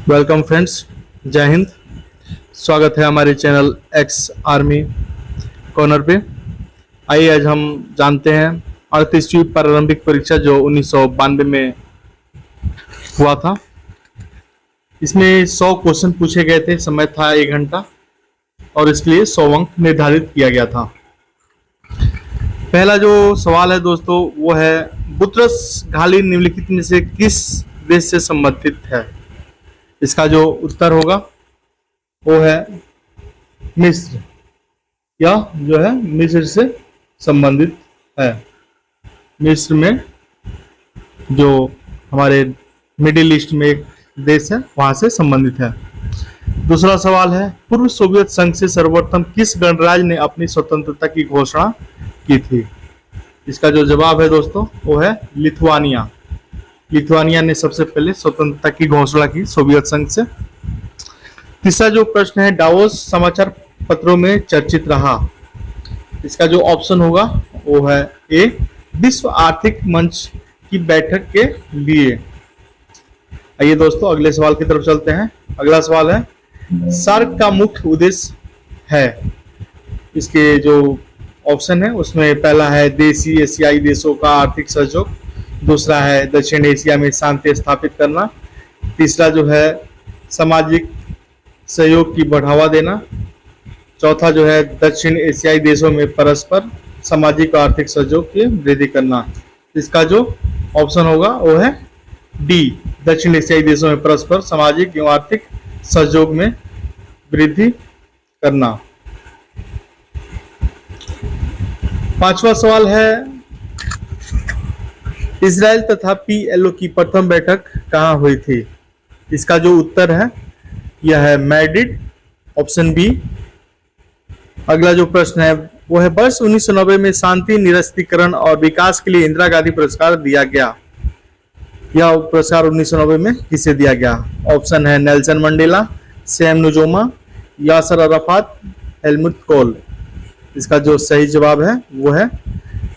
Welcome friends, जय हिंद। स्वागत है हमारे चैनल एक्स आर्मी कॉर्नर पे। आइए आज हम जानते हैं 38वीं प्रारंभिक परीक्षा जो 1992 में हुआ था। इसमें 100 क्वेश्चन पूछे गए थे, समय था 1 घंटा और इसके लिए 100 अंक निर्धारित किया गया था। पहला जो सवाल है दोस्तों वो है, बुतरस घाटी निम्नलिखित में से किस देश से संबंधित है? इसका जो उत्तर होगा वो है मिस्र। यह जो है मिस्र से संबंधित है। मिस्र में जो हमारे मिडिल ईस्ट में एक देश है वहां से संबंधित है। दूसरा सवाल है, पूर्व सोवियत संघ से सर्वप्रथम किस गणराज्य ने अपनी स्वतंत्रता की घोषणा की थी? इसका जो जवाब है दोस्तों वो है लिथुआनिया। लिथुआनिया ने सबसे पहले स्वतंत्रता की घोषणा की सोवियत संघ से। तीसरा जो प्रश्न है, डावोस समाचार पत्रों में चर्चित रहा। इसका जो ऑप्शन होगा वो है ए, विश्व आर्थिक मंच की बैठक के लिए। आइए दोस्तों अगले सवाल की तरफ चलते हैं। अगला सवाल है, सार्क का मुख्य उद्देश्य है। इसके जो ऑप्शन है उसमें पहला है देशी एशियाई देशों का आर्थिक सहयोग, दूसरा है दक्षिण एशिया में शांति स्थापित करना, तीसरा जो है सामाजिक सहयोग की बढ़ावा देना, चौथा जो है दक्षिण एशियाई देशों में परस्पर सामाजिक और आर्थिक सहयोग की वृद्धि करना। इसका जो ऑप्शन होगा वो है डी, दक्षिण एशियाई देशों में परस्पर सामाजिक एवं आर्थिक सहयोग में वृद्धि करना। पांचवा सवाल है, इजराइल तथा पीएलओ की प्रथम बैठक कहाँ हुई थी? इसका जो उत्तर है यह है मैड्रिड, ऑप्शन बी। अगला जो प्रश्न है वो है, वर्ष 1990 में शांति निरस्त्रीकरण और विकास के लिए इंदिरा गांधी पुरस्कार दिया गया। यह पुरस्कार 1990 में किसे दिया गया? ऑप्शन है Nelson Mandela, Sam Nujoma, Yasser Arafat, Helmut Kohl. इसका जो सही जवाब है वो है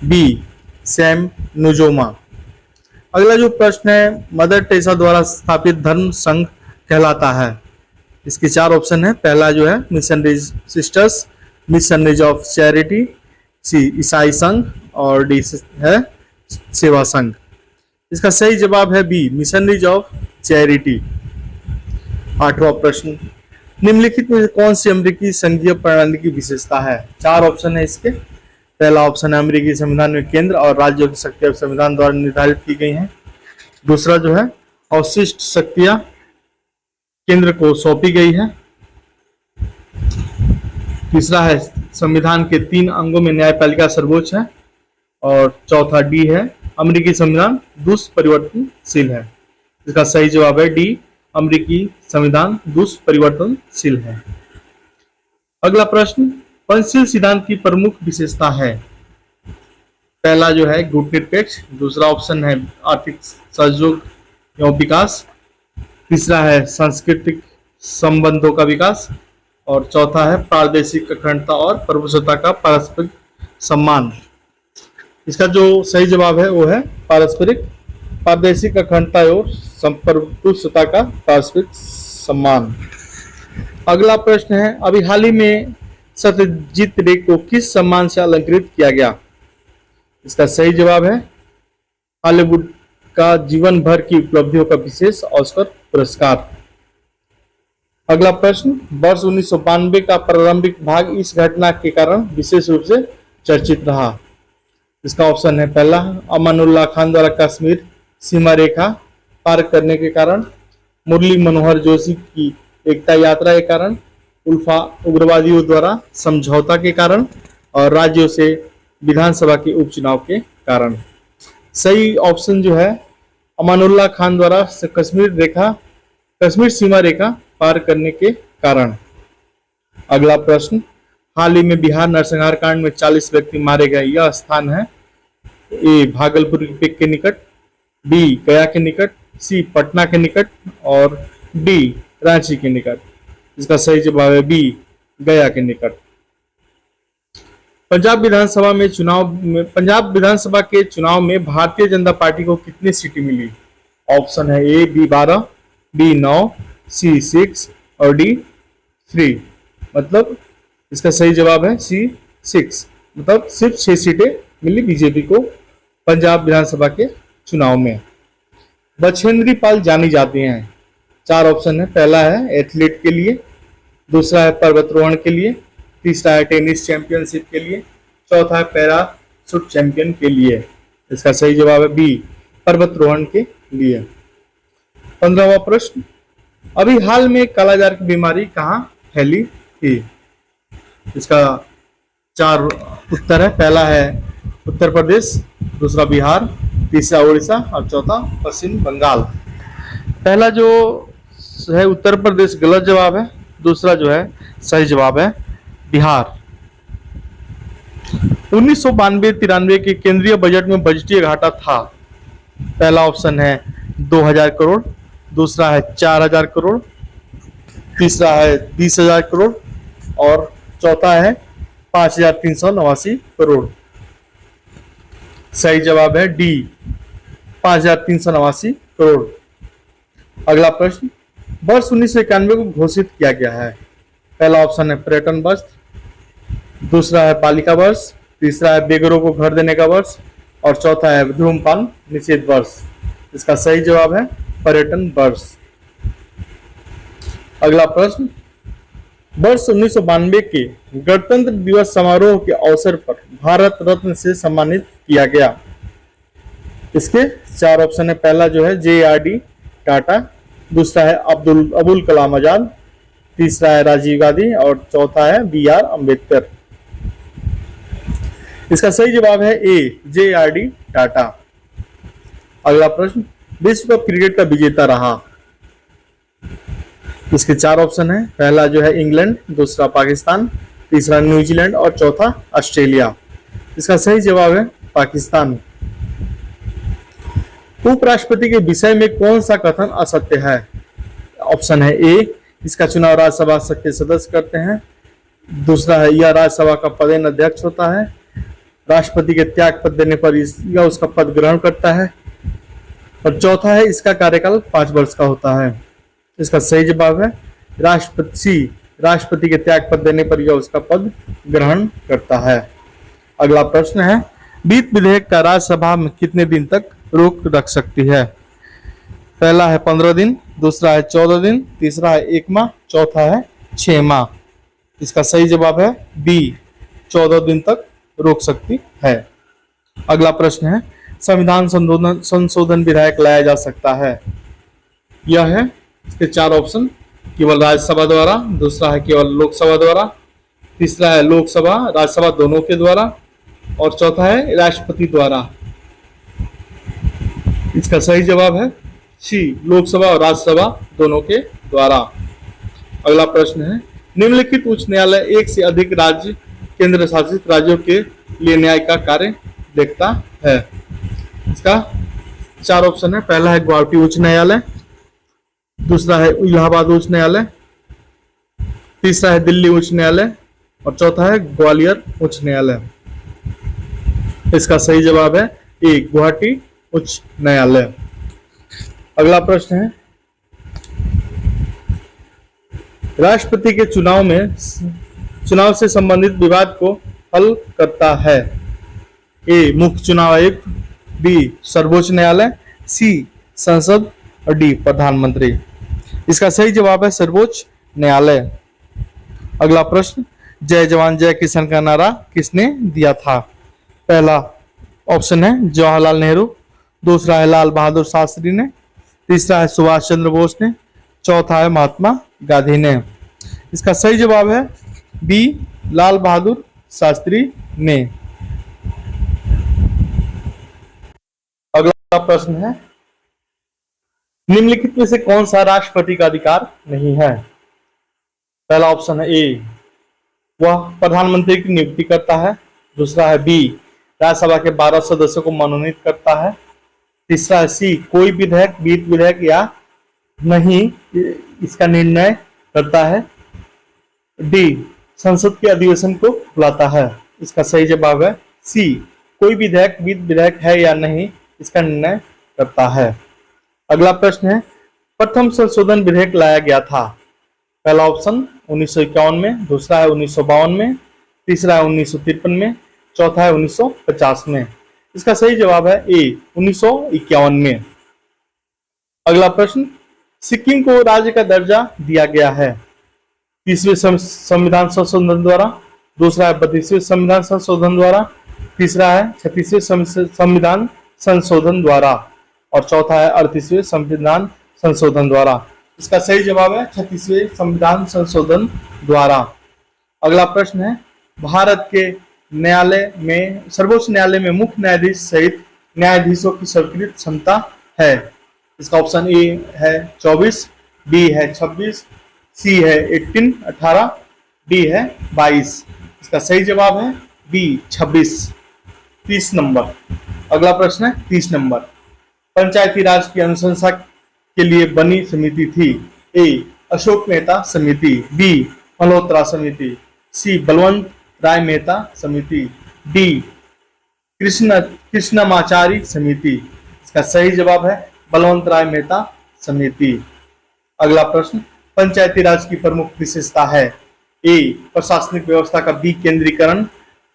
बी, सैम नुजोमा। अगला जो प्रश्न है, मदर टेरेसा द्वारा स्थापित धर्म संघ कहलाता है। इसके 4 ऑप्शन है। पहला जो है missionaries sisters, missionaries of charity, C ईसाई संघ और डी है सेवा संघ। इसका सही जवाब है बी, मिशनरीज ऑफ चैरिटी। 8वां प्रश्न, निम्नलिखित में कौन सी अमेरिकी संघीय प्रणाली की विशेषता है? 4 ऑप्शन है इसके। पहला ऑप्शन है अमेरिकी संविधान में केंद्र और राज्यों की शक्तियां संविधान द्वारा निर्धारित की गई हैं। दूसरा जो है अवशिष्ट शक्तियां केंद्र को सौंपी गई है। तीसरा है संविधान के 3 अंगों में न्यायपालिका सर्वोच्च है। और चौथा डी है अमेरिकी संविधान दुष्परिवर्तनशील है। इसका सही जवाब है डी, अमेरिकी संविधान दुष्परिवर्तनशील है। अगला प्रश्न, पंचशील सिद्धांत की प्रमुख विशेषता है। पहला जो है गुटनिरपेक्ष, दूसरा ऑप्शन है आर्थिक सहयोग एवं विकास, तीसरा है सांस्कृतिक संबंधों का विकास और चौथा है प्रादेशिक अखंडता और प्रभुसत्ता का पारस्परिक सम्मान। इसका जो सही जवाब है वो है प्रादेशिक अखंडता और प्रभुसत्ता का पारस्परिक सम्मान। अगला प्रश्न है, अभी हाल ही में सत्यजीत रे को किस सम्मान से अलंकृत किया गया? इसका सही जवाब है हॉलीवुड का जीवन भर की उपलब्धियों का विशेष ऑस्कर पुरस्कार। अगला प्रश्न, वर्ष 1992 का प्रारंभिक भाग इस घटना के कारण विशेष रूप से चर्चित रहा। इसका ऑप्शन है पहला अमानुल्लाह खान द्वारा कश्मीर सीमा रेखा पार करने के कारण, मुरली मनोहर जोशी की एकता यात्रा के कारण, उल्फा उग्रवादियों द्वारा समझौता के कारण और राज्यों से विधानसभा के उपचुनाव के कारण। सही ऑप्शन जो है अमानुल्लाह खान द्वारा कश्मीर सीमा रेखा पार करने के कारण। अगला प्रश्न, हाल ही में बिहार नरसंहार कांड में 40 व्यक्ति मारे गए, यह स्थान है ए भागलपुर के निकट, बी गया के निकट, सी पटना के निकट और डी रांची के निकट। इसका सही जवाब है बी, गया के निकट। पंजाब विधानसभा के चुनाव में भारतीय जनता पार्टी को कितनी सीटें मिली? ऑप्शन है ए बी 12, बी 9, सी 6 और डी 3। मतलब इसका सही जवाब है सी 6। मतलब सिर्फ 6 सीटें मिली बीजेपी को पंजाब विधानसभा के चुनाव में। बछेंद्री पाल जानी जाती हैं। 4 ऑप्शन है। पहला है एथलीट के लिए, दूसरा है पर्वतारोहण के लिए, तीसरा है टेनिस चैंपियनशिप के लिए, चौथा है पैराशूट चैंपियन के लिए। इसका सही जवाब है बी, पर्वतारोहण के लिए। 15वां प्रश्न, अभी हाल में कालाजार की बीमारी कहाँ फैली थी? इसका 4 उत्तर है। पहला है उत्तर प्रदेश, दूसरा बिहार, तीसरा उड़ीसा और चौथा पश्चिम बंगाल। पहला जो है उत्तर प्रदेश गलत जवाब है, दूसरा जो है सही जवाब है बिहार। 1992-93 के केंद्रीय बजट में बजटीय घाटा था। पहला ऑप्शन है 2000 करोड़, दूसरा है 4000 करोड़, तीसरा है 20,000 करोड़ और चौथा है 5389 करोड़। सही जवाब है डी, 5389 करोड़। अगला प्रश्न, वर्ष 1991 को घोषित किया गया है। पहला ऑप्शन है पर्यटन वर्ष, दूसरा है बालिका वर्ष, तीसरा है बेघरों को घर देने का वर्ष और चौथा है धूम्रपान निषेध वर्ष। इसका सही जवाब है पर्यटन वर्ष। अगला प्रश्न, वर्ष 1992 के गणतंत्र दिवस समारोह के अवसर पर भारत रत्न से सम्मानित किया गया। इसके 4 ऑप्शन है। पहला जो है JRD टाटा, दूसरा है अबुल कलाम आजाद, तीसरा है राजीव गांधी और चौथा है BR अम्बेडकर। इसका सही जवाब है ए, JRD टाटा। अगला प्रश्न, विश्व कप क्रिकेट का विजेता रहा। इसके 4 ऑप्शन है। पहला जो है इंग्लैंड, दूसरा पाकिस्तान, तीसरा न्यूजीलैंड और चौथा ऑस्ट्रेलिया। इसका सही जवाब है पाकिस्तान। उपराष्ट्रपति के विषय में कौन सा कथन असत्य है? ऑप्शन है ए, इसका चुनाव राज्यसभा के सदस्य करते हैं, दूसरा है यह राज्यसभा का पदेन अध्यक्ष होता है, राष्ट्रपति के त्याग पत्र देने पर यह उसका पद ग्रहण करता है और चौथा है इसका कार्यकाल 5 वर्ष का होता है। इसका सही जवाब है राष्ट्रपति के त्याग पत्र देने पर यह उसका पद ग्रहण करता है। अगला प्रश्न है, वित्त विधेयक का राज्यसभा में कितने दिन तक रोक रख सकती है? पहला है 15 दिन, दूसरा है 14 दिन, तीसरा है 1 माह, चौथा है 6 माह। इसका सही जवाब है बी, 14 दिन तक रोक सकती है। अगला प्रश्न है, संविधान संशोधन विधेयक लाया जा सकता है। यह है इसके 4 ऑप्शन। केवल राज्यसभा द्वारा, दूसरा है केवल लोकसभा द्वारा, तीसरा है लोकसभा राज्यसभा दोनों के द्वारा और चौथा है राष्ट्रपति द्वारा। इसका सही जवाब है सी, लोकसभा और राज्यसभा दोनों के द्वारा। अगला प्रश्न है, निम्नलिखित उच्च न्यायालय एक से अधिक राज्य केंद्र शासित राज्यों के लिए न्याय का कार्य देखता है। इसका 4 ऑप्शन है। पहला है गुवाहाटी उच्च न्यायालय, दूसरा है इलाहाबाद उच्च न्यायालय, तीसरा है दिल्ली उच्च न्यायालय और चौथा है ग्वालियर उच्च न्यायालय। इसका सही जवाब है ए, गुवाहाटी उच्च न्यायालय। अगला प्रश्न है, राष्ट्रपति के चुनाव से संबंधित विवाद को हल करता है। ए, मुख्य चुनाव आयुक्त, बी, सर्वोच्च न्यायालय, सी, संसद और डी, प्रधानमंत्री। इसका सही जवाब है सर्वोच्च न्यायालय। अगला प्रश्न, जय जवान जय किसान का नारा किसने दिया था? पहला ऑप्शन है जवाहरलाल नेहरू, दूसरा है लाल बहादुर शास्त्री ने, तीसरा है सुभाष चंद्र बोस ने, चौथा है महात्मा गांधी ने। इसका सही जवाब है बी, लाल बहादुर शास्त्री ने। अगला प्रश्न है, निम्नलिखित में से कौन सा राष्ट्रपति का अधिकार नहीं है? पहला ऑप्शन है ए, वह प्रधानमंत्री की नियुक्ति करता है, दूसरा है बी, राज्यसभा के 12 सदस्यों को मनोनीत करता है, तीसरा है सी, कोई विधेयक वित्त विधेयक या नहीं इसका निर्णय करता है, डी, संसद के अधिवेशन को बुलाता है। इसका सही जवाब है सी, कोई विधेयक वित्त विधेयक है या नहीं इसका निर्णय करता है। अगला प्रश्न है, प्रथम संशोधन विधेयक लाया गया था? पहला ऑप्शन 1951 में, दूसरा है 1952 में, तीसरा है 1953 में, चौथा है 1950 में। इसका सही जवाब है ए 1951 में। अगला प्रश्न, सिक्किम को राज्य का दर्जा दिया गया है? 30वें संविधान संशोधन द्वारा, दूसरा है 32वें संविधान संशोधन द्वारा, तीसरा है 36वें संविधान संशोधन द्वारा और चौथा है 38वें संविधान संशोधन द्वारा। इसका सही जवाब है 36वें संविधान संशोधन द्वारा। अगला प्रश्न है, भारत के न्यायालय में, सर्वोच्च न्यायालय में मुख्य न्यायाधीश सहित न्यायाधीशों की स्वीकृत क्षमता है? इसका ऑप्शन ए है 24, बी है 26, सी है 18, डी है 22। इसका सही जवाब है बी 26, 30 नंबर। अगला प्रश्न है 30 नंबर, पंचायती राज की अनुशंसा के लिए बनी समिति थी? ए अशोक मेहता समिति, बी मल्होत्रा समिति, सी बलवंत राय मेहता समिति, डी कृष्णमाचारी समिति। इसका सही जवाब है बलवंत राय मेहता समिति। अगला प्रश्न, पंचायती राज की प्रमुख विशेषता है? ए प्रशासनिक व्यवस्था का विकेंद्रीकरण,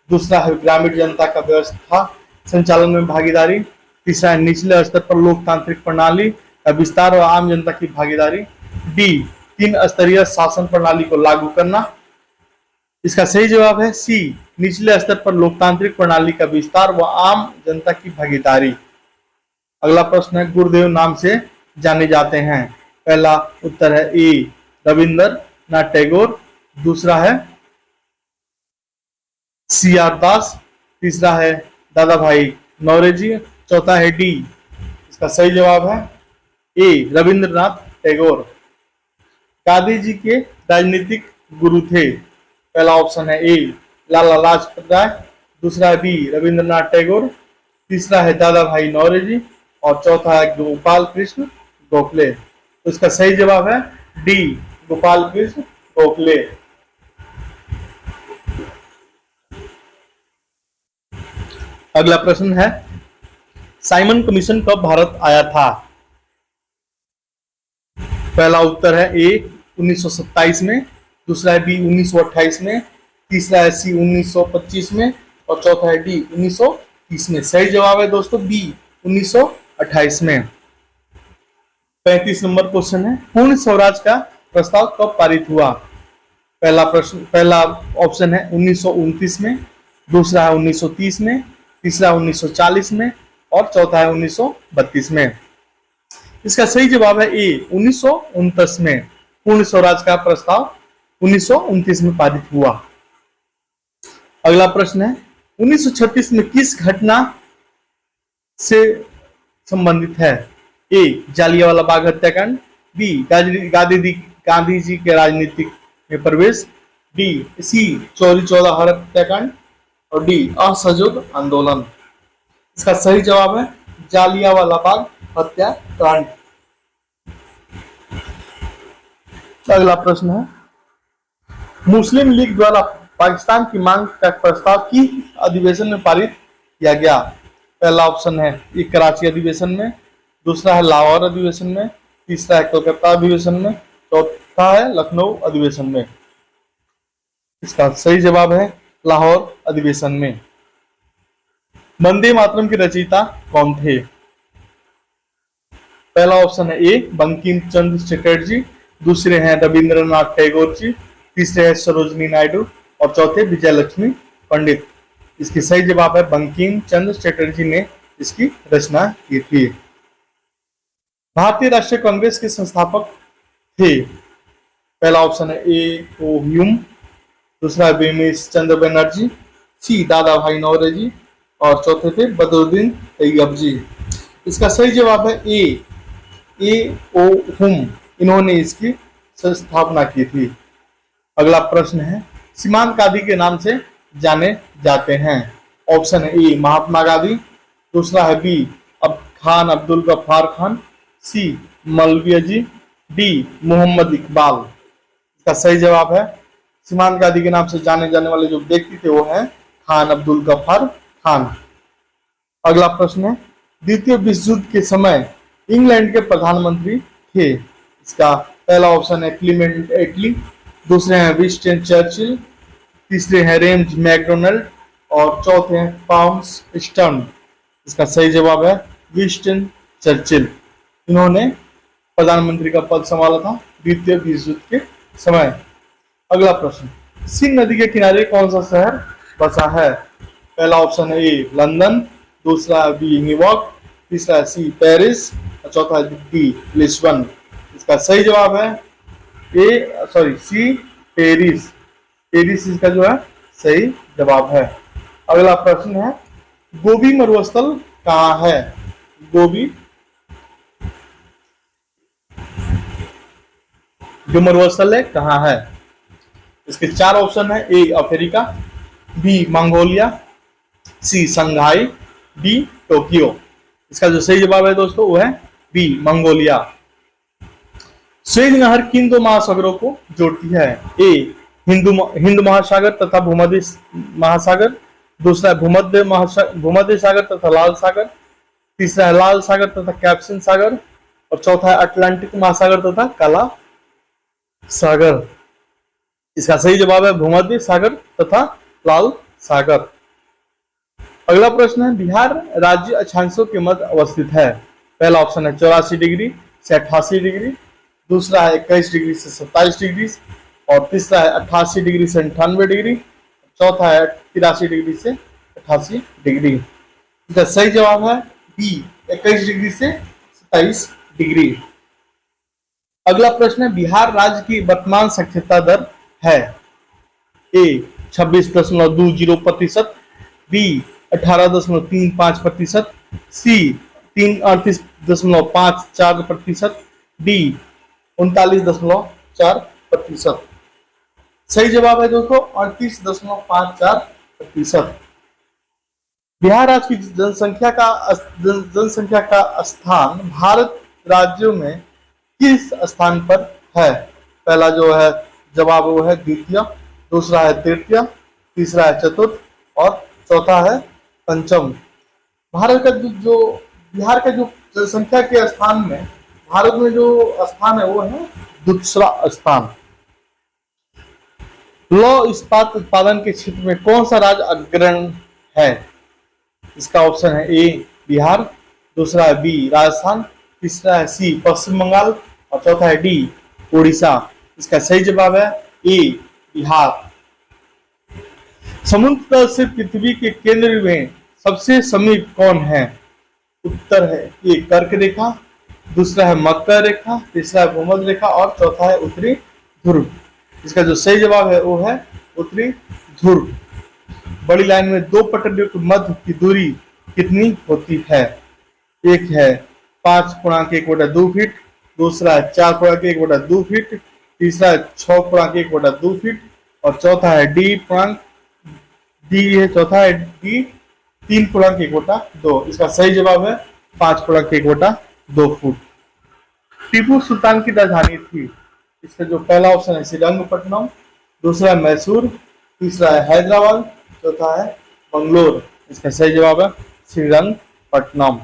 दूसरा है ग्रामीण जनता का व्यवस्था संचालन में भागीदारी, तीसरा है निचले स्तर पर लोकतांत्रिक प्रणाली का विस्तार और आम जनता की भागीदारी, डी 3 स्तरीय शासन प्रणाली को लागू करना। इसका सही जवाब है सी निचले स्तर पर लोकतांत्रिक प्रणाली का विस्तार व आम जनता की भागीदारी। अगला प्रश्न है, गुरुदेव नाम से जाने जाते हैं? पहला उत्तर है ए रविंद्रनाथ टैगोर, दूसरा है सी आर दास, तीसरा है दादा भाई नौरोजी, चौथा है डी। इसका सही जवाब है ए रविंद्रनाथ टैगोर। गांधी जी के राजनीतिक गुरु थे? पहला ऑप्शन है ए लाला लाजपत राय, दूसरा है बी रविंद्रनाथ टैगोर, तीसरा है दादा भाई नौरोजी और चौथा है गोपाल कृष्ण गोखले। तो इसका सही जवाब है डी गोपाल कृष्ण गोखले। अगला प्रश्न है, साइमन कमीशन कब भारत आया था? पहला उत्तर है ए 1927 में, दूसरा है बी 1928 में, तीसरा है सी 1925 में और चौथा है डी 1930 में। सही जवाब है दोस्तों बी 1928 में। 35 नंबर क्वेश्चन है, पूर्ण स्वराज का प्रस्ताव कब पारित हुआ? पहला ऑप्शन है 1929 में, दूसरा है 1930 में, तीसरा 1940 में और चौथा है 1932 में। इसका सही जवाब है ए 1929 में। पूर्ण स्वराज का प्रस्ताव 1929 में पारित हुआ। अगला प्रश्न है, 1936 में किस घटना से संबंधित है? ए जालियांवाला बाग हत्याकांड, बी गांधी जी के राजनीतिक में प्रवेश, डी सी चौरी चौरा हत्याकांड और डी असहयोग आंदोलन। इसका सही जवाब है जालियांवाला बाग हत्याकांड। अगला प्रश्न है, मुस्लिम लीग द्वारा पाकिस्तान की मांग का प्रस्ताव किस अधिवेशन में पारित किया गया? पहला ऑप्शन है ये कराची अधिवेशन में, दूसरा है लाहौर अधिवेशन में, तीसरा है कोलकाता अधिवेशन में, चौथा है लखनऊ अधिवेशन में। इसका सही जवाब है लाहौर अधिवेशन में। वंदे मातरम के रचयिता कौन थे? पहला ऑप्शन है ए बंकिम चंद्र चटर्जी, दूसरे हैं रविंद्रनाथ टैगोर जी, तीसरे है सरोजनी नायडू और चौथे विजय लक्ष्मी पंडित। इसकी सही जवाब है बंकिम चंद्र चटर्जी ने इसकी रचना की थी। भारतीय राष्ट्रीय कांग्रेस के संस्थापक थे? पहला ऑप्शन है ए ओ ह्यूम, दूसरा है बिमिश चंद्र बनर्जी, सी दादा भाई नौरोजी और चौथे थे बदरुद्दीन तैयब जी। इसका सही जवाब है ए ओ हुम, इन्होंने इसकी स्थापना की थी। अगला प्रश्न है, सीमांत गांधी के नाम से जाने जाते हैं? ऑप्शन है ए महात्मा गांधी, दूसरा है बी अब खान अब्दुल गफ्फार खान, सी मौलवी जी, डी मोहम्मद इकबाल। इसका सही जवाब है सीमांत गांधी के नाम से जाने जाने वाले जो व्यक्ति थे वो है खान अब्दुल गफ्फार खान। अगला प्रश्न है, द्वितीय विश्व युद्ध के समय इंग्लैंड के प्रधानमंत्री थे? इसका पहला ऑप्शन है क्लीमेंट एटली, दूसरे हैं विंस्टन चर्चिल, तीसरे हैं रेम्स मैकडोनल्ड और चौथे हैं पॉम्स स्टर्न। इसका सही जवाब है विंस्टन चर्चिल। इन्होंने प्रधानमंत्री का पद संभाला था द्वितीय विश्व युद्ध के समय। अगला प्रश्न, सिंध नदी के किनारे कौन सा शहर बसा है? पहला ऑप्शन है ए लंदन, दूसरा है बी न्यूयॉर्क, तीसरा है सी पेरिस और चौथा है डी लिस्बन। इसका सही जवाब है सी पेरिस। पेरिस इसका जो है सही जवाब है। अगला प्रश्न है, गोबी मरुस्थल कहाँ है? गोबी जो मरुस्थल है कहाँ है? इसके चार ऑप्शन है, A Africa, B Mongolia, C Shanghai, D Tokyo. इसका जो सही जवाब है दोस्तों वो है बी मंगोलिया। स्वेज नहर किन दो महासागरों को जोड़ती है? ए हिंद महासागर तथा भूमध्य महासागर, दूसरा है भूमध्य सागर तथा लाल सागर, तीसरा है लाल सागर तथा कैप्सियन सागर और चौथा है अटलांटिक महासागर तथा काला सागर। इसका सही जवाब है भूमध्य सागर तथा लाल सागर। अगला प्रश्न है, बिहार राज्य अक्षांशों के मध्य अवस्थित है। पहला ऑप्शन है 84 डिग्री से 88 डिग्री, दूसरा है 21 डिग्री से 27 डिग्री और तीसरा है 88 डिग्री से 98 डिग्री, चौथा है 83 डिग्री से 88 डिग्री। इसका सही जवाब है बी 21 डिग्री से 27 डिग्री। अगला प्रश्न है, बिहार राज्य की वर्तमान साक्षरता दर है? ए 26.20%, बी 18.35%, सी 38.54%, डी 39.4%। सही जवाब है दोस्तों 38.54%। बिहार राज्य की जनसंख्या का स्थान भारत राज्यों में किस स्थान पर है? पहला जो है जवाब वो है द्वितीय, दूसरा है तृतीय, तीसरा है चतुर्थ और चौथा है पंचम। भारत का जो बिहार का जो जनसंख्या के स्थान में भारत में जो स्थान है वो है दूसरा स्थान। लौह इस्पात उत्पादन के क्षेत्र में कौन सा राज्य अग्रणी है? इसका ऑप्शन है ए बिहार, दूसरा है बी राजस्थान, तीसरा है सी पश्चिम बंगाल और चौथा है डी उड़ीसा। इसका सही जवाब है ए बिहार। समुद्र तल से पृथ्वी के केंद्र में सबसे समीप कौन है? उत्तर है ए कर्क रेखा, दूसरा है मकर रेखा, तीसरा है भूमध्य रेखा और चौथा है उत्तरी ध्रुव। इसका जो सही जवाब है वो है उत्तरी ध्रुव। बड़ी लाइन में दो पटरियों के मध्य की दूरी कितनी होती है? एक है 5.1/2 फीट, दूसरा है 4.1/2 फीट, तीसरा है 6.1/2 फीट और चौथा है डी 3.1/2। इसका सही जवाब है 5.1/2 फुट। टीपू सुल्तान की राजधानी थी? इसका जो पहला ऑप्शन है श्रीरंगपट्टनम, दूसरा है मैसूर, तीसरा है हैदराबाद, चौथा है बंगलोर। इसका सही जवाब है श्रीरंगपट्टनम।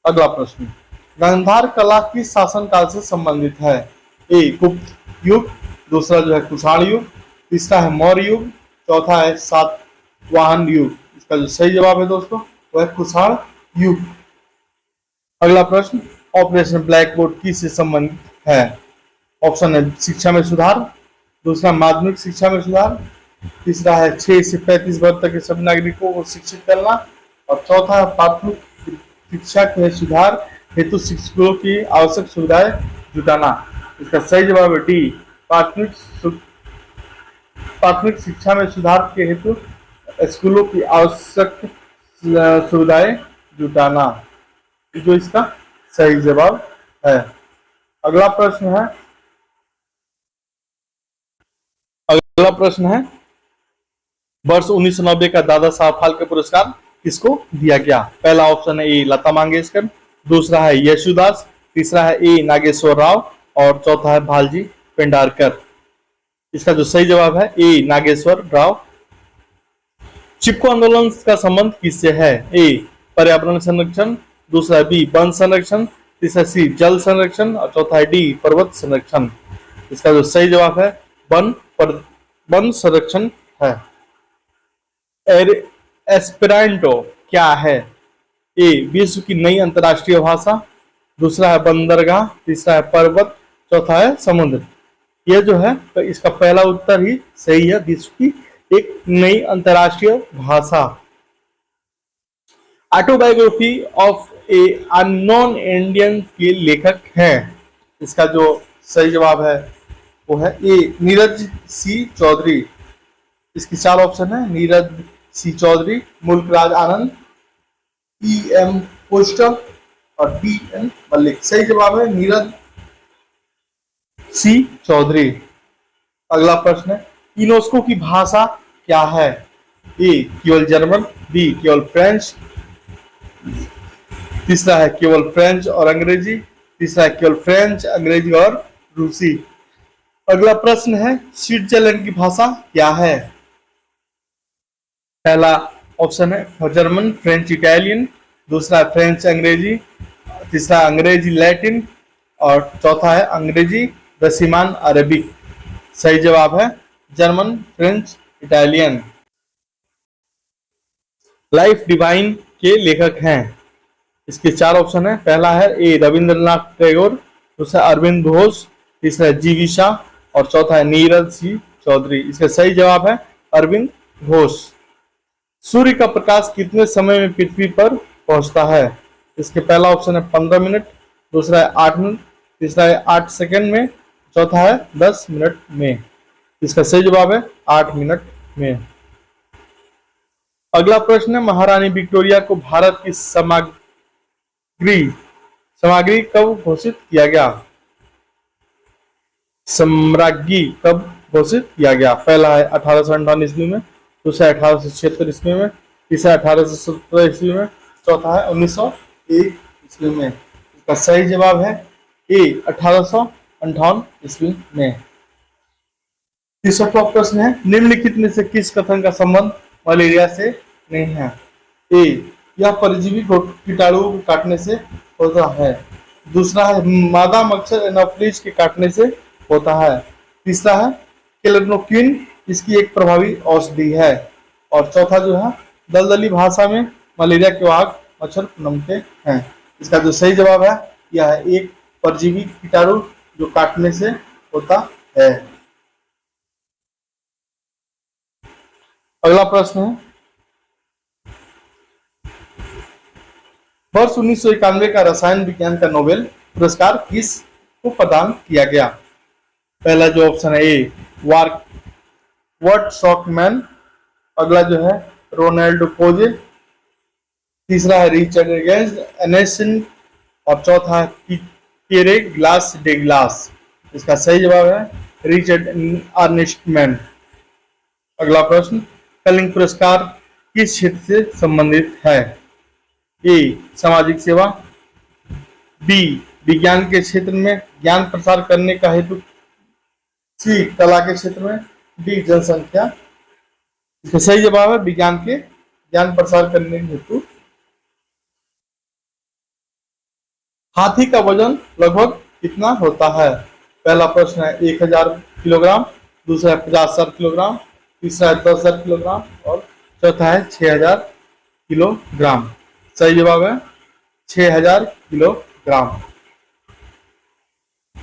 अगला प्रश्न, गांधार कला किस शासन काल से संबंधित है? ए गुप्त युग, दूसरा जो है कुषाण युग, तीसरा है मौर्य युग, चौथा है सातवाहन युग। इसका जो सही जवाब है दोस्तों वह है कुषाण युग। अगला प्रश्न, ऑपरेशन ब्लैक बोर्ड किससे संबंधित है? ऑप्शन है शिक्षा में सुधार, दूसरा माध्यमिक शिक्षा में सुधार, तीसरा है 6 से 35 वर्ष तक के सभी नागरिकों को शिक्षित करना और चौथा है प्राथमिक शिक्षा के सुधार हेतु शिक्षकों की आवश्यक सुविधाएं जुटाना। इसका सही जवाब है डी प्राथमिक शिक्षा में सुधार के हेतु स्कूलों की आवश्यक सुविधाएं जुटाना, जो इसका सही जवाब है। अगला प्रश्न है वर्ष 1990 का दादा साहब फाल्के पुरस्कार किसको दिया गया? पहला ऑप्शन है ए लता मंगेशकर, दूसरा है यशुदास, तीसरा है ए नागेश्वर राव और चौथा है भालजी पेंडारकर। इसका जो सही जवाब है ए नागेश्वर राव। चिपको आंदोलन का संबंध किससे है? ए पर्यावरण संरक्षण, दूसरा बी वन संरक्षण, तीसरा सी जल संरक्षण और चौथा है डी पर्वत संरक्षण। इसका जो सही जवाब है वन संरक्षण है। एस्पेरांटो क्या है? ए विश्व की नई अंतर्राष्ट्रीय भाषा, दूसरा है बंदरगाह, तीसरा है पर्वत, चौथा है समुद्र। यह जो है तो इसका पहला उत्तर ही सही है, विश्व की एक नई अंतर्राष्ट्रीय भाषा। Autobiography of A unknown Indian के लेखक हैं। इसका जो सही जवाब है वो है ए नीरज सी चौधरी। इसकी चार ऑप्शन है, नीरज सी चौधरी, मुल्क Raj Anand, E M poster और डी एन मल्लिक। सही जवाब है नीरज सी चौधरी। अगला प्रश्न है, यूनेस्को की भाषा क्या है? ए केवल जर्मन, बी केवल फ्रेंच, तीसरा है केवल फ्रेंच और अंग्रेजी, तीसरा है केवल फ्रेंच, अंग्रेजी और रूसी। अगला प्रश्न है, स्विट्जरलैंड की भाषा क्या है? पहला ऑप्शन है जर्मन, फ्रेंच, इटालियन, दूसरा फ्रेंच अंग्रेजी, तीसरा अंग्रेजी लैटिन और चौथा है अंग्रेजी दसिमान अरबिक। सही जवाब है German, French, Italian. Life divine के लेखक हैं। इसके चार ऑप्शन है, पहला है ए रविंद्रनाथ टैगोर, दूसरा अरविंद घोष, तीसरा जीवी शाह और चौथा है नीरज सी चौधरी। इसका सही जवाब है अरविंद घोष। सूर्य का प्रकाश कितने समय में पृथ्वी पर पहुंचता है? इसके पहला ऑप्शन है 15 मिनट, दूसरा है 8 मिनट, तीसरा है 8 सेकंड में, चौथा है 10 मिनट में। इसका सही जवाब है 8 मिनट में। अगला प्रश्न है, महारानी विक्टोरिया को भारत की सामग्री कब घोषित किया गया? सम्राज्ञी कब घोषित किया गया? पहला है 1858 ईस्वी में, दूसरा 1876 ईस्वी में, तीसरा 1817 ईस्वी में, चौथा है 1901 ईस्वी में। इसका सही जवाब है ए 1858 ईस्वी में। तीसरा प्रश्न है, निम्नलिखित में से किस कथन का संबंध मलेरिया से नहीं है? ए यह परजीवी कीटाणुओं को काटने से होता है, दूसरा है मादा मच्छर एनाफिलीज के काटने से होता है, तीसरा है क्लोरोक्विन इसकी एक प्रभावी औषधि है और चौथा जो है दलदली भाषा में मलेरिया के वाहक मच्छर पनपते हैं। इसका जो सही जवाब है यह है एक परजीवी कीटाणु जो काटने से होता है। अगला प्रश्न है, वर्ष 1991 का रसायन विज्ञान का नोबेल पुरस्कार किस को प्रदान किया गया? पहला जो ऑप्शन है ए वर्ट शॉकमैन, अगला जो है रोनाल्डो कोजे, तीसरा है रिचर्ड एनसन और चौथा है पियरे ग्लास डे ग्लास। इसका सही जवाब है रिचर्ड अर्नेस्टमैन। अगला प्रश्न, कलिंग पुरस्कार किस क्षेत्र से संबंधित है? ए सामाजिक सेवा, बी विज्ञान के क्षेत्र में ज्ञान प्रसार करने का हेतु, सी कला के क्षेत्र में, डी जनसंख्या। इसका सही जवाब है विज्ञान के ज्ञान प्रसार करने के हेतु। हाथी का वजन लगभग कितना होता है? पहला प्रश्न है 1000 किलोग्राम, दूसरा है 50,000 किलोग्राम, तीसरा है 10,000 किलोग्राम और चौथा है 6000 किलोग्राम। सही जवाब है 6000 किलोग्राम।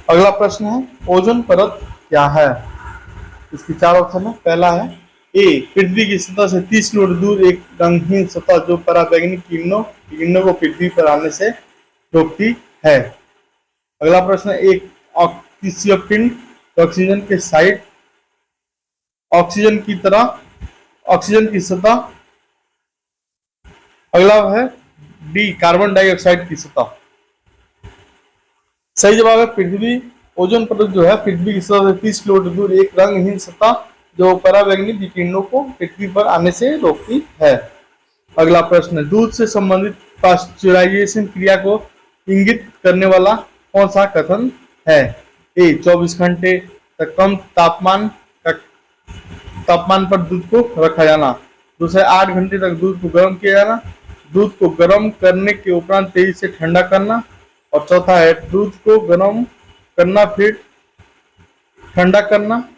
अगला प्रश्न है, ओजोन परत क्या है? इसकी चार ऑप्शन है, पहला है ए पृथ्वी की सतह से 30 किलोमीटर दूर एक रंगहीन सतह जो पराबैंगनी किरणों को पृथ्वी पर आने से रोकती है। अगला प्रश्न है, एक अक्षीय पिंड ऑक्सीजन के साइड ऑक्सीजन की सतह। अगला है डी कार्बन डाइऑक्साइड की सतह। सही जवाब है पृथ्वी। ओजोन परत जो है पृथ्वी की सतह से 30 किलोमीटर दूर एक रंगहीन सतह जो पराबैंगनी विकिरणों को पृथ्वी पर आने से रोकती है। अगला प्रश्न है, दूध से संबंधित पास्चुराइजेशन क्रिया को इंगित करने वाला कौन सा कथन है? ए 24 घंटे तक कम तापमान पर दूध को रखा जाना, दूसरा 8 घंटे तक दूध को गर्म किया जाना, दूध को गर्म करने के उपरांत तेजी से ठंडा करना, और चौथा है दूध को गर्म करना फिर ठंडा करना।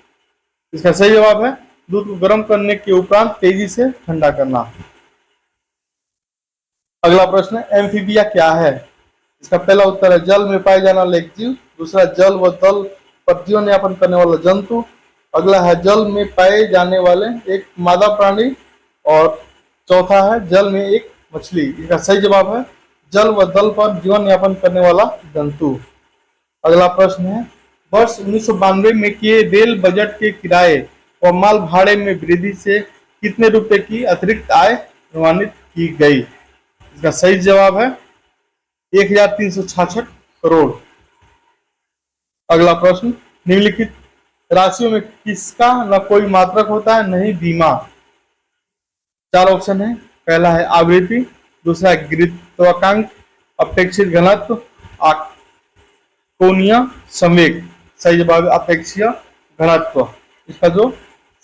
इसका सही जवाब है दूध को गर्म करने के उपरांत तेजी से ठंडा करना। अगला प्रश्न है एम्फीबिया क्या है? इसका पहला उत्तर है जल में पाए जाने वाला एक जीव, दूसरा जल व तल पर जीवन यापन करने वाला जंतु, अगला है जल में पाए जाने वाले एक मादा प्राणी और चौथा है जल में एक मछली। इसका सही जवाब है जल व तल पर जीवन यापन करने वाला जंतु। अगला प्रश्न है वर्ष 1992 में किए रेल बजट के किराए और माल भाड़े में वृद्धि से कितने रुपए की अतिरिक्त आय अनुमानित की गई? इसका सही जवाब है 1366 करोड़। अगला प्रश्न निम्नलिखित राशियों में किसका न कोई मात्रक होता है न ही बीमा? चार ऑप्शन है, पहला है आवृत्ति, दूसरा है गुरुत्वाकर्षण, अपेक्षित घनत्व, कोणीय संवेग। सही जवाब है अपेक्षीय घनत्व, इसका जो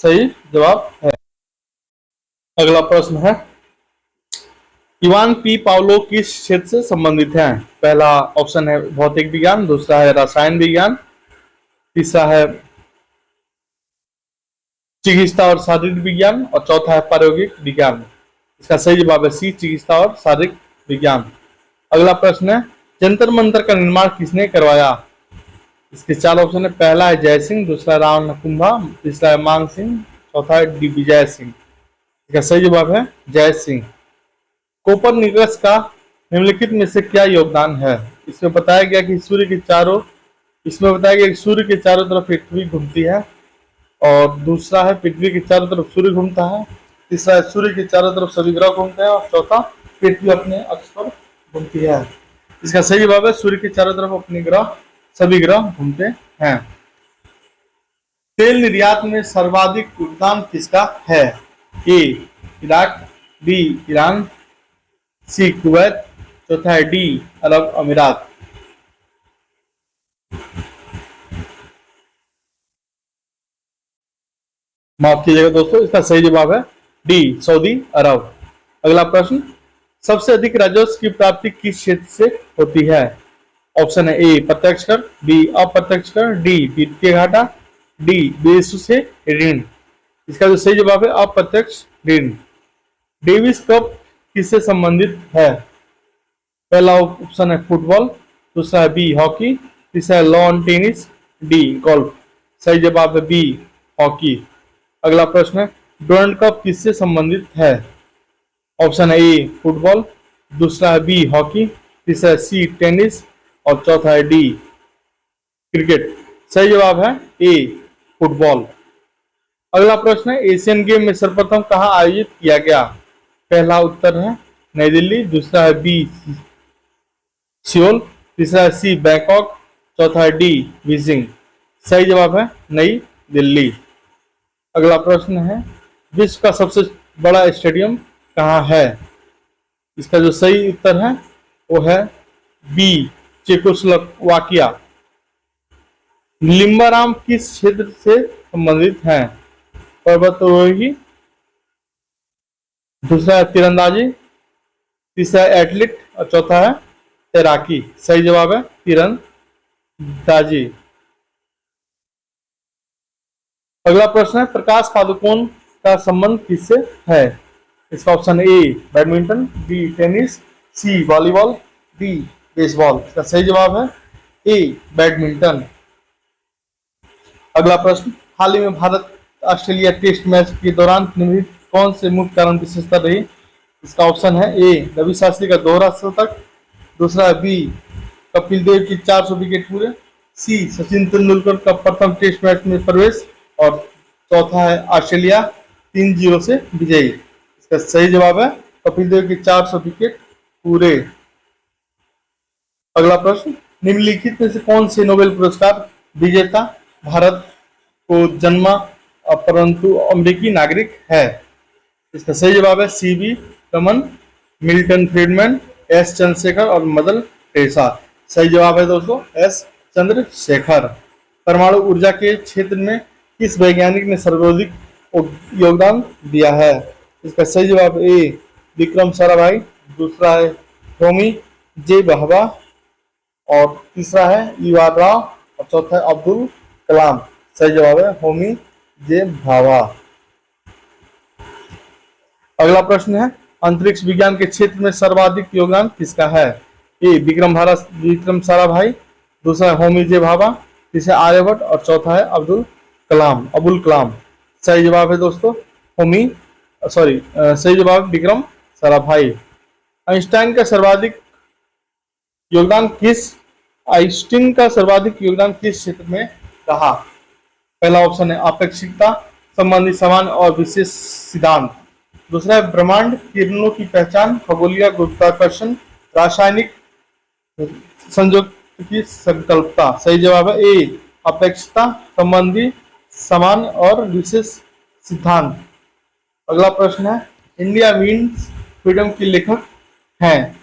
सही जवाब है। अगला प्रश्न है इवान पी पावलो किस क्षेत्र से संबंधित हैं? पहला ऑप्शन है भौतिक विज्ञान, दूसरा है रसायन विज्ञान, तीसरा है चिकित्सा और शारीरिक विज्ञान और चौथा है प्रायोगिक विज्ञान। इसका सही जवाब है सी चिकित्सा और शारीरिक विज्ञान। अगला प्रश्न है जंतर मंतर का निर्माण किसने करवाया? इसके चार ऑप्शन है, पहला है जय सिंह, दूसरा रावण कुंभा, तीसरा है मान सिंह, चौथा है डी विजय सिंह। इसका सही जवाब है जय सिंह। कोपरनिकस का निम्नलिखित में से क्या योगदान है? इसमें बताया गया कि सूर्य के चारों तरफ पृथ्वी घूमती है और दूसरा है पृथ्वी के चारों तरफ सूर्य घूमता है, तीसरा है सूर्य के चारों तरफ सभी ग्रह घूमते हैं और चौथा पृथ्वी अपने अक्ष पर घूमती है। इसका सही जवाब है सूर्य के चारों तरफ सभी ग्रह घूमते हैं। तेल निर्यात में सर्वाधिक योगदान किसका है? ए इराक, बी ईरान, सी कुवैत, चौथा है डी अरब अमीरात। माफ कीजिएगा दोस्तों, इसका सही जवाब है डी सऊदी अरब। अगला प्रश्न सबसे अधिक राजस्व की प्राप्ति किस क्षेत्र से होती है? ऑप्शन है ए प्रत्यक्ष कर, बी अप्रत्यक्ष कर, डी वित्तीय घाटा, डी विदेशों से ऋण। इसका जो सही जवाब है अप्रत्यक्ष ऋण। डेविस कप किससे संबंधित है? पहला ऑप्शन है फुटबॉल, दूसरा है बी हॉकी, तीसरा है लॉन टेनिस, डी गोल्फ। सही जवाब है बी हॉकी। अगला प्रश्न है डोनाल्ड कप किससे संबंधित है? ऑप्शन है ए फुटबॉल, दूसरा है बी हॉकी, तीसरा है सी टेनिस और चौथा है डी क्रिकेट। सही जवाब है ए फुटबॉल। अगला प्रश्न है एशियन गेम में सर्वप्रथम कहां आयोजित किया गया? पहला उत्तर है नई दिल्ली, दूसरा है बी सियोल, तीसरा है सी बैंकॉक, चौथा है डी बीजिंग। सही जवाब है नई दिल्ली। अगला प्रश्न है विश्व का सबसे बड़ा स्टेडियम कहाँ है? इसका जो सही उत्तर है वो है बी चेकोस्लोवाकिया। लिम्बाराम किस क्षेत्र से संबंधित हैं? पर्वतारोही, दूसरा है तीरंदाजी, तीसरा है एथलीट और चौथा है तैराकी। सही जवाब है तीरंदाजी। अगला प्रश्न है प्रकाश पादुकोण का संबंध किससे है? इसका option A badminton, B tennis, C volleyball, D baseball. इसका सही जवाब है ए बैडमिंटन। अगला प्रश्न हाल ही में भारत ऑस्ट्रेलिया टेस्ट मैच के दौरान निम्नलिखित कौन से मुख्य कारण विशेषता रही? इसका ऑप्शन है ए रवि शास्त्री का दोहरा शतक, दूसरा है बी कपिल देव की 400 विकेट पूरे, सी सचिन तेंदुलकर का प्रथम टेस्ट मैच में प्रवेश और चौथा है ऑस्ट्रेलिया 3-0 से विजयी। इसका सही जवाब है कपिल देव की 400 विकेट पूरे। अगला प्रश्न निम्नलिखित में से कौन से नोबेल पुरस्कार विजेता भारत को जन्मा परंतु अमेरिकी नागरिक है? इसका सही जवाब है C V Raman, Milton Friedman, S Chandrasekhar और मदर टेरेसा। सही जवाब है दोस्तों एस चंद्रशेखर। परमाणु ऊर्जा के क्षेत्र में किस वैज्ञानिक ने सर्वाधिक योगदान दिया है? इसका सही जवाब ए विक्रम साराभाई, दूसरा है होमी जे भाभा, और तीसरा है ईवार राव और चौथा है अब्दुल कलाम। सही जवाब है होमी जे भाभा। अगला प्रश्न है अंतरिक्ष विज्ञान के क्षेत्र में सर्वाधिक योगदान किसका है? ए विक्रम साराभाई, दूसरा है होमी जे भाभा, तीसरा आर्यभट्ट और चौथा है अबुल कलाम। सही जवाब है दोस्तों सही जवाब विक्रम साराभाई। आइंस्टाइन का सर्वाधिक योगदान किस आइंस्टीन का सर्वाधिक योगदान किस क्षेत्र में रहा? पहला ऑप्शन है आपेक्षिकता संबंधी समान और विशेष सिद्धांत, दूसरा है ब्रह्मांड किरणों की पहचान, खगोलीय गुरुत्वाकर्षण, रासायनिक संयोग की संकल्पता। सही जवाब है ए अपेक्षता संबंधी समान और विशेष सिद्धांत। अगला प्रश्न है इंडिया मीन्स फ्रीडम के लेखक हैं?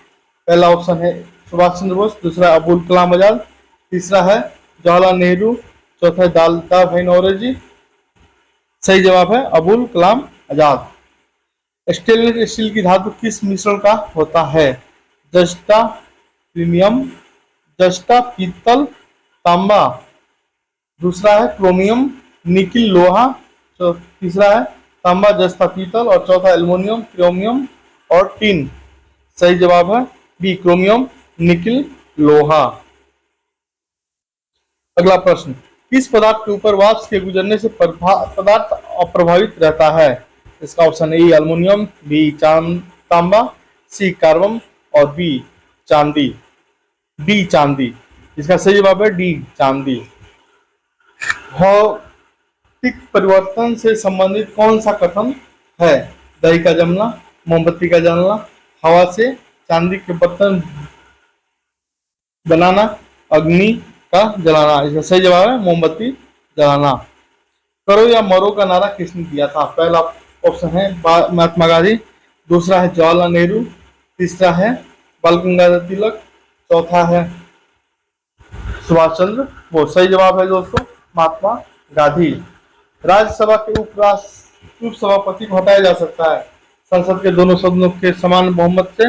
पहला ऑप्शन है सुभाष चंद्र बोस, दूसरा अबुल कलाम आजाद, तीसरा है जवाहरलाल नेहरू, चौथा है दादा भाई नौरोजी। सही जवाब है अबुल कलाम आजाद। स्टेनलेस स्टील की धातु किस मिश्रण का होता है? जस्ता प्रीमियम, जस्ता पीतल तांबा, दूसरा है क्रोमियम निकिल लोहा, तीसरा है तांबा जस्ता पीतल और चौथा एल्युमिनियम क्रोमियम और टिन। सही जवाब है बी क्रोमियम निकिल लोहा। अगला प्रश्न किस पदार्थ के ऊपर वाष्प के गुजरने से पदार्थ अप्रभावित रहता है? इसका ऑप्शन ए एल्युमिनियम, बी तांबा, सी कार्बन और बी चांदी। इसका सही जवाब है डी चांदी। भौतिक परिवर्तन से संबंधित कौन सा कथन है? दही का जमना, मोमबत्ती का जलना, हवा से चांदी के बर्तन बनाना, अग्नि का जलाना। इसका सही जवाब है मोमबत्ती जलाना। करो या मरो का नारा किसने दिया था? पहला ऑप्शन है महात्मा गांधी, दूसरा है जवाहरलाल नेहरू, तीसरा है बाल गंगाधर तिलक, चौथा है सुभाष चंद्र बोस। सही जवाब है दोस्तों महात्मा गांधी। राज्यसभा के उपसभापति को हटाया जा सकता है संसद के दोनों सदनों के समान बहुमत से,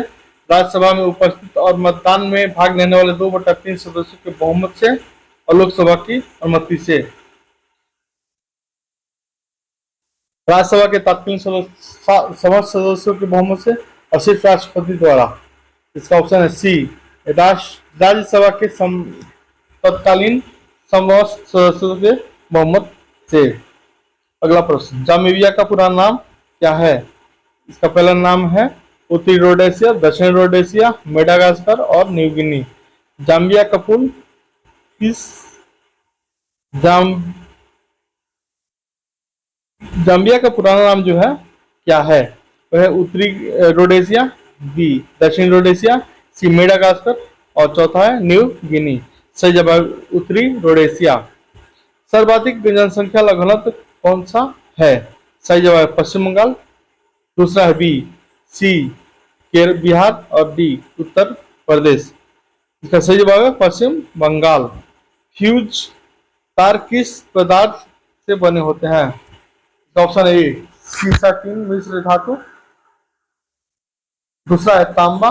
राज्यसभा में उपस्थित और मतदान में भाग लेने वाले 2/3 सदस्यों के बहुमत से और लोकसभा की अनुमति से। राज्यसभा के तत्कालीन समस्त सदस्यों के बहुमत से और सिर्फ राष्ट्रपति द्वारा। इसका ऑप्शन है सी राज्यसभा के तत्कालीन समस्त सदस्यों के बहुमत से। अगला प्रश्न जामीबिया का पूरा नाम क्या है? इसका पहला नाम है उत्तरी रोडेशिया, दक्षिणी रोडेशिया, मेडागास्कर और न्यू गिनी। जाम्बिया का पुल जाम्बिया का पुराना नाम जो है क्या है? वह उत्तरी रोडेशिया, बी दक्षिणी रोडेशिया, सी मेडागास्कर और चौथा है न्यू गिनी। सही जवाब उत्तरी रोडेशिया। सर्वाधिक जनसंख्या वाला घनत्व कौन सा है? सही जवाब पश्चिम बंगाल, दूसरा है बी सी बिहार और डी उत्तर प्रदेश। इसका सही जवाब है पश्चिम बंगाल। फ्यूज तार किस पदार्थ से बने होते हैं? ऑप्शन ए सीसा टीन मिश्र धातु, दूसरा है तांबा,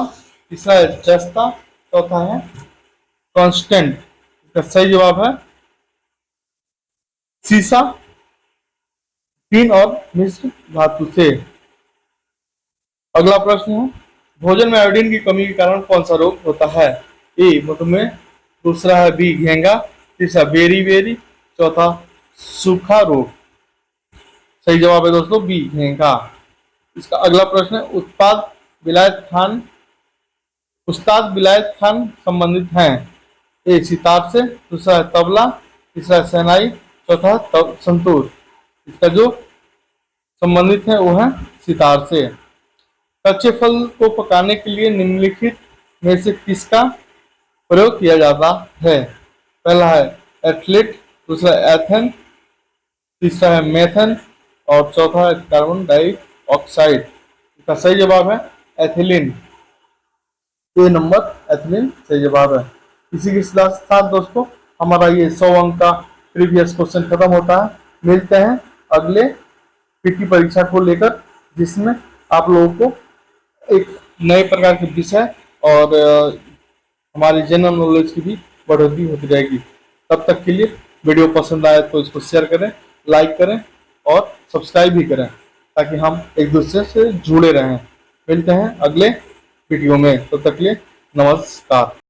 तीसरा है जस्ता, चौथा है कांस्टेंट। इसका सही जवाब है सीसा टीन और मिश्र धातु से। अगला प्रश्न है भोजन में आयोडीन की कमी के कारण कौन सा रोग होता है? ए मधुमेह, दूसरा है बी घेंगा, तीसरा बेरी, चौथा सूखा रोग। सही जवाब है दोस्तों बी घेंगा। इसका अगला प्रश्न है उस्ताद विलायत खान संबंधित हैं? ए सितार से, दूसरा है तबला, तीसरा है शहनाई, चौथा संतूर। इसका जो संबंधित है वो है सितार से। कच्चे फल को पकाने के लिए निम्नलिखित में से किसका प्रयोग किया जाता है? पहला है एथलीट, दूसरा एथेन, तीसरा है मेथन और चौथा है कार्बन डाइऑक्साइड। इसका सही जवाब है एथिलीन। ए नंबर एथिलीन सही जवाब है। इसी के साथ दोस्तों हमारा ये 100 अंक का प्रीवियस क्वेश्चन खत्म होता है। मिलते हैं अगले पीटी परीक्षा को लेकर, जिसमें आप लोगों को एक नए प्रकार के विषय और हमारी जनरल नॉलेज की भी बढ़ोतरी होती रहेगी। तब तक के लिए वीडियो पसंद आए तो इसको शेयर करें, लाइक करें और सब्सक्राइब भी करें, ताकि हम एक दूसरे से जुड़े रहें। मिलते हैं अगले वीडियो में, तब तक के लिए नमस्कार।